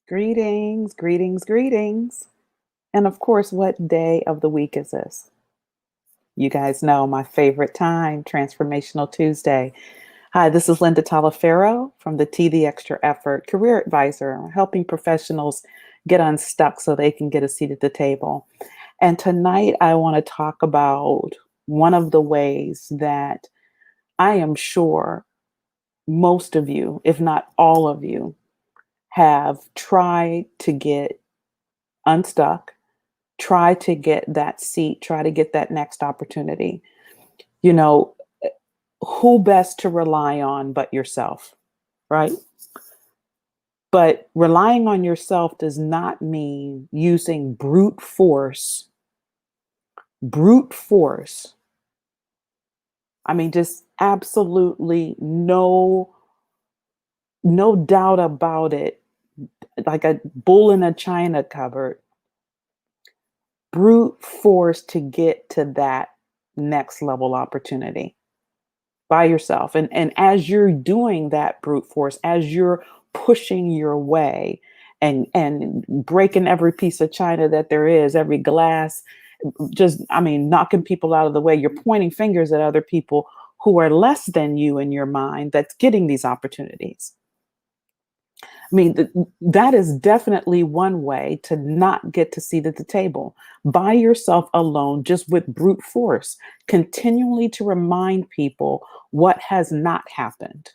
Greetings, greetings, greetings. And of course, what day of the week is this? You guys know my favorite time, Transformational Tuesday. Hi, this is Linda Talaferro from the T the Extra Effort Career Advisor, helping professionals get unstuck so they can get a seat at the table. And tonight I want to talk about one of the ways that I am sure most of you, if not all of you, have tried to get unstuck, try to get that seat, try to get that next opportunity. You know, eh, who best to rely on but yourself, right? But relying on yourself does not mean using brute force. I mean, just absolutely no doubt about it, like a bull in a china cupboard, brute force to get to that next level opportunity by yourself. And as you're doing that brute force, as you're pushing your way and breaking every piece of china that there is, every glass, just I mean, knocking people out of the way, you're pointing fingers at other people who are less than you in your mind that's getting these opportunities. I mean, that is definitely one way to not get to seat at the table by yourself alone, just with brute force, continually to remind people what has not happened.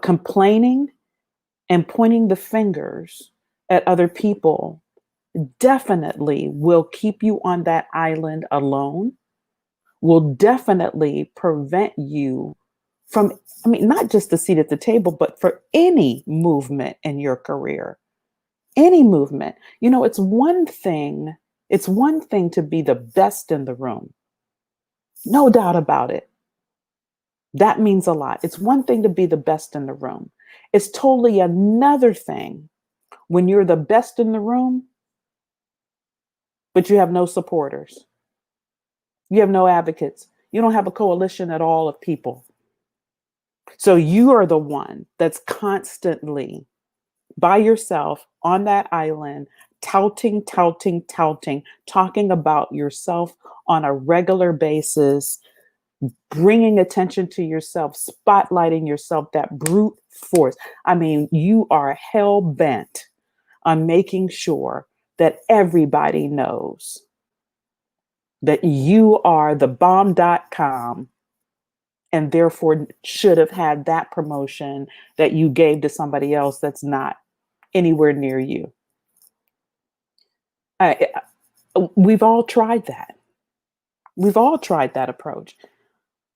Complaining and pointing the fingers at other people definitely will keep you on that island alone, will definitely prevent you from, I mean, not just the seat at the table, but for any movement in your career, any movement. It's one thing to be the best in the room, no doubt about it. That means a lot. It's one thing to be the best in the room. It's totally another thing when you're the best in the room, but you have no supporters. You have no advocates. You don't have a coalition at all of people. So you are the one that's constantly by yourself on that island, touting, touting, touting, talking about yourself on a regular basis, bringing attention to yourself, spotlighting yourself, that brute force. I mean, you are hell bent on making sure that everybody knows that you are the bomb.com and therefore should have had that promotion that you gave to somebody else that's not anywhere near you. I, we've all tried that. We've all tried that approach.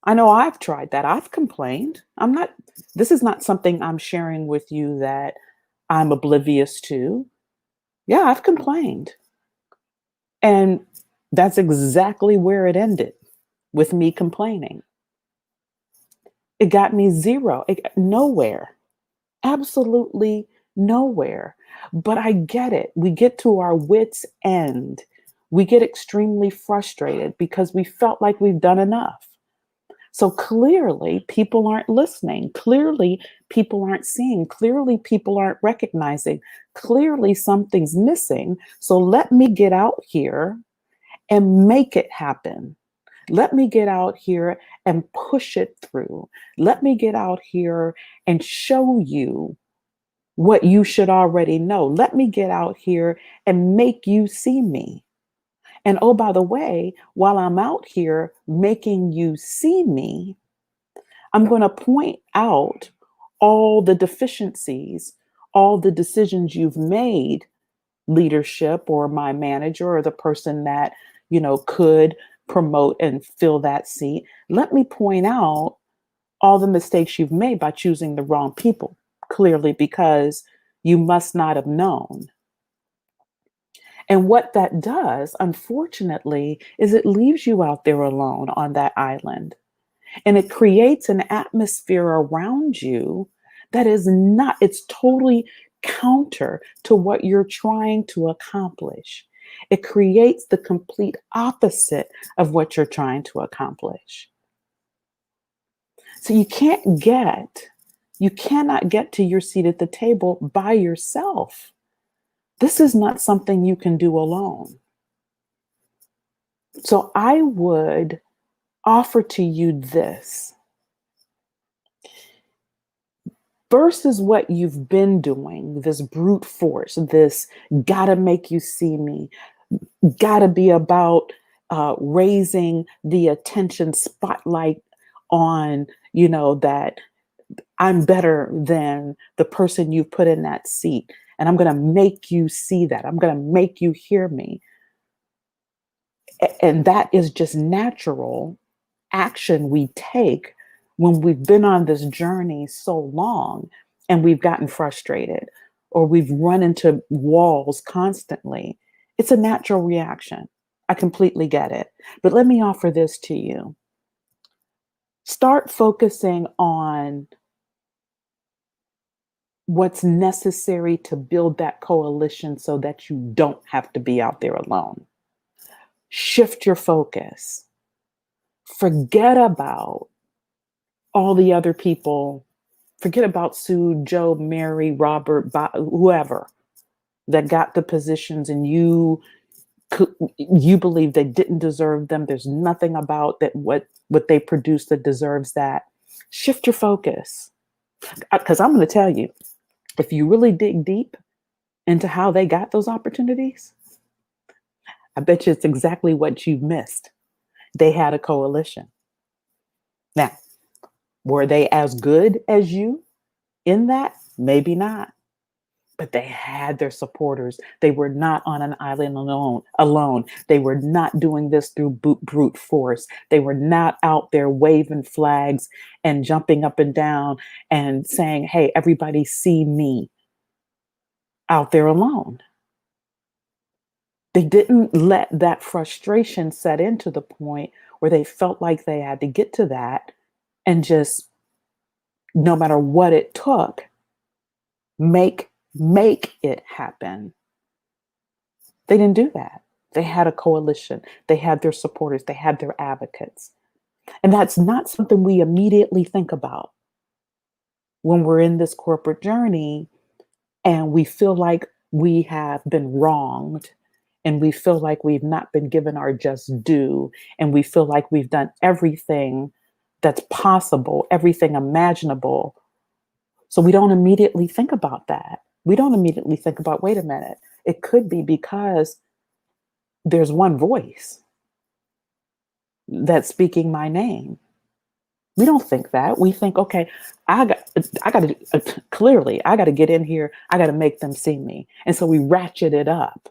I know I've tried that. I've complained. This is not something I'm sharing with you that I'm oblivious to. Yeah, I've complained. And that's exactly where it ended, with me complaining. It got me zero, nowhere, absolutely nowhere. But I get it. We get to our wits' end. We get extremely frustrated because we felt like we've done enough. So clearly, people aren't listening. Clearly, people aren't seeing. Clearly, people aren't recognizing. Clearly, something's missing. So let me get out here and make it happen. Let me get out here and push it through. Let me get out here and show you what you should already know. Let me get out here and make you see me. And oh, by the way, while I'm out here making you see me, I'm going to point out all the deficiencies, all the decisions you've made, leadership or my manager or the person that, could promote and fill that seat. Let me point out all the mistakes you've made by choosing the wrong people, clearly, because you must not have known. And what that does, unfortunately, is it leaves you out there alone on that island. And it creates an atmosphere around you that is not, it's totally counter to what you're trying to accomplish. It creates the complete opposite of what you're trying to accomplish. So you can't get You cannot get to your seat at the table by yourself. This is not something you can do alone. So I would offer to you this versus what you've been doing, this brute force, this gotta make you see me, gotta be about raising the attention spotlight on, that I'm better than the person you put in that seat. And I'm going to make you see that. I'm going to make you hear me. And that is just natural action we take when we've been on this journey so long and we've gotten frustrated or we've run into walls constantly. It's a natural reaction. I completely get it. But let me offer this to you. Start focusing on what's necessary to build that coalition so that you don't have to be out there alone. Shift your focus. Forget about all the other people. Forget about Sue, Joe, Mary, Robert, Bob, whoever that got the positions and you believe they didn't deserve them. There's nothing about that what they produced that deserves that. Shift your focus. Because I'm going to tell you, if you really dig deep into how they got those opportunities, I bet you it's exactly what you missed. They had a coalition. Now, were they as good as you in that? Maybe not. But they had their supporters. They were not on an island alone. They were not doing this through brute force. They were not out there waving flags and jumping up and down and saying, hey, everybody see me, out there alone. They didn't let that frustration set into the point where they felt like they had to get to that and just, no matter what it took, make it happen. They didn't do that. They had a coalition. They had their supporters. They had their advocates. And that's not something we immediately think about when we're in this corporate journey and we feel like we have been wronged and we feel like we've not been given our just due and we feel like we've done everything that's possible, everything imaginable. So we don't immediately think about that. We don't immediately think about, wait a minute, it could be because there's one voice that's speaking my name. We don't think that. We think, okay, I got to clearly, I got to get in here. I got to make them see me. And so we ratchet it up.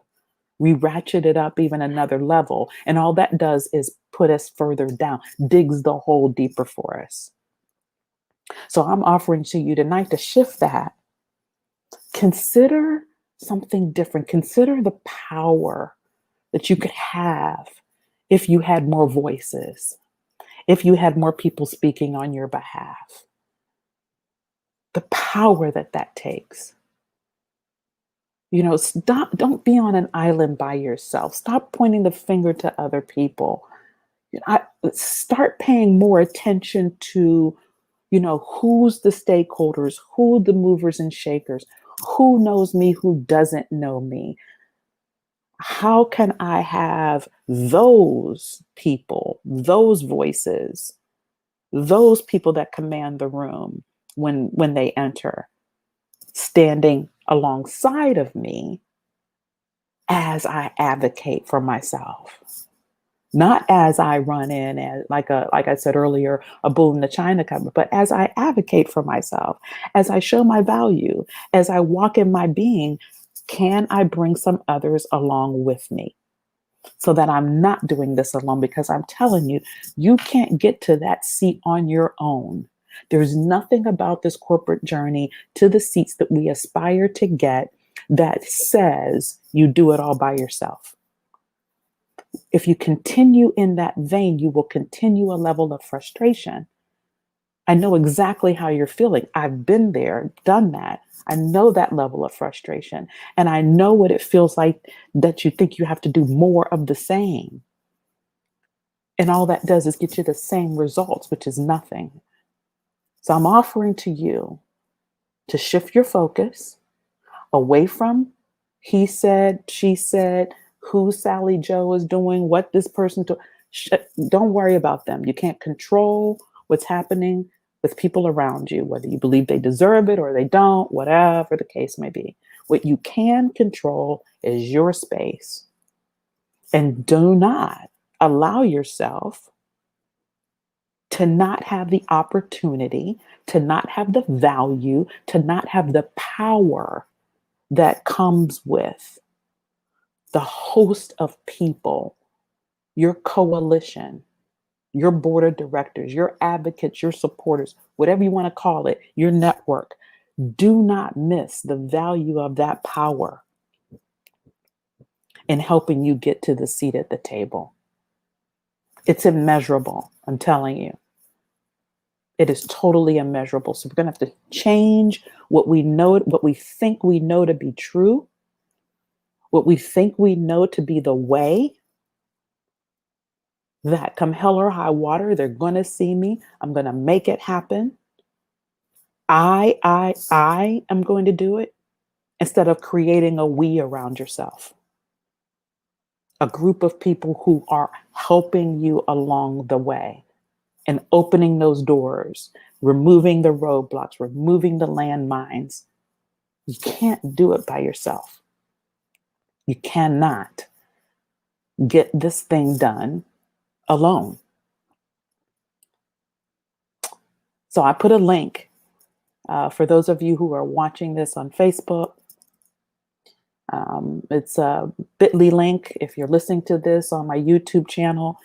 We ratchet it up even another level. And all that does is put us further down, digs the hole deeper for us. So I'm offering to you tonight to shift that. Consider something different. Consider the power that you could have if you had more voices, if you had more people speaking on your behalf. The power that takes. Don't be on an island by yourself. Stop pointing the finger to other people. Start paying more attention to, who's the stakeholders, who the movers and shakers, who knows me, who doesn't know me. How can I have those people, those voices, those people that command the room when they enter, standing alongside of me as I advocate for myself, not as I run in as like I said earlier, a bull in the china cupboard, but as I advocate for myself, as I show my value, as I walk in my being. Can I bring some others along with me so that I'm not doing this alone? Because I'm telling you, you can't get to that seat on your own. There's nothing about this corporate journey to the seats that we aspire to get that says you do it all by yourself. If you continue in that vein, you will continue a level of frustration. I know exactly how you're feeling. I've been there, done that. I know that level of frustration. And I know what it feels like that you think you have to do more of the same. And all that does is get you the same results, which is nothing. So I'm offering to you to shift your focus away from he said, she said, who Sally Joe is doing, what this person do. Don't worry about them. You can't control what's happening with people around you, whether you believe they deserve it or they don't, whatever the case may be. What you can control is your space. And do not allow yourself to not have the opportunity, to not have the value, to not have the power that comes with the host of people, your coalition, your board of directors, your advocates, your supporters, whatever you want to call it, your network. Do not miss the value of that power in helping you get to the seat at the table. It's immeasurable, I'm telling you. It is totally immeasurable. So we're going to have to change what we know, what we think we know to be true, what we think we know to be the way, that come hell or high water, they're going to see me. I'm going to make it happen. I am going to do it, instead of creating a we around yourself. A group of people who are helping you along the way and opening those doors, removing the roadblocks, removing the landmines. You can't do it by yourself. You cannot get this thing done alone. So I put a link for those of you who are watching this on Facebook. It's a bit.ly link. If you're listening to this on my YouTube channel,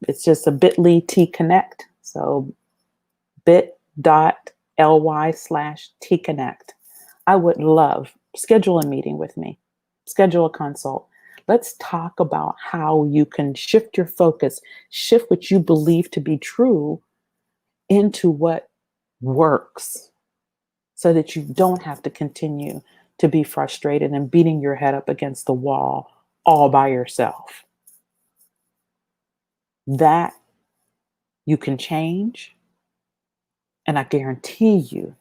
it's just a bit.ly T-Connect. So bit.ly/T-Connect. I would love, schedule a meeting with me, schedule a consult. Let's talk about how you can shift your focus, shift what you believe to be true into what works, so that you don't have to continue to be frustrated and beating your head up against the wall all by yourself. That you can change. And I guarantee you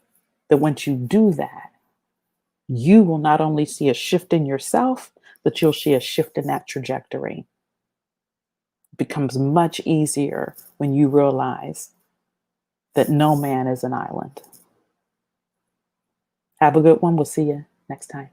that once you do that, you will not only see a shift in yourself, but you'll see a shift in that trajectory. It becomes much easier when you realize that no man is an island. Have a good one. We'll see you next time.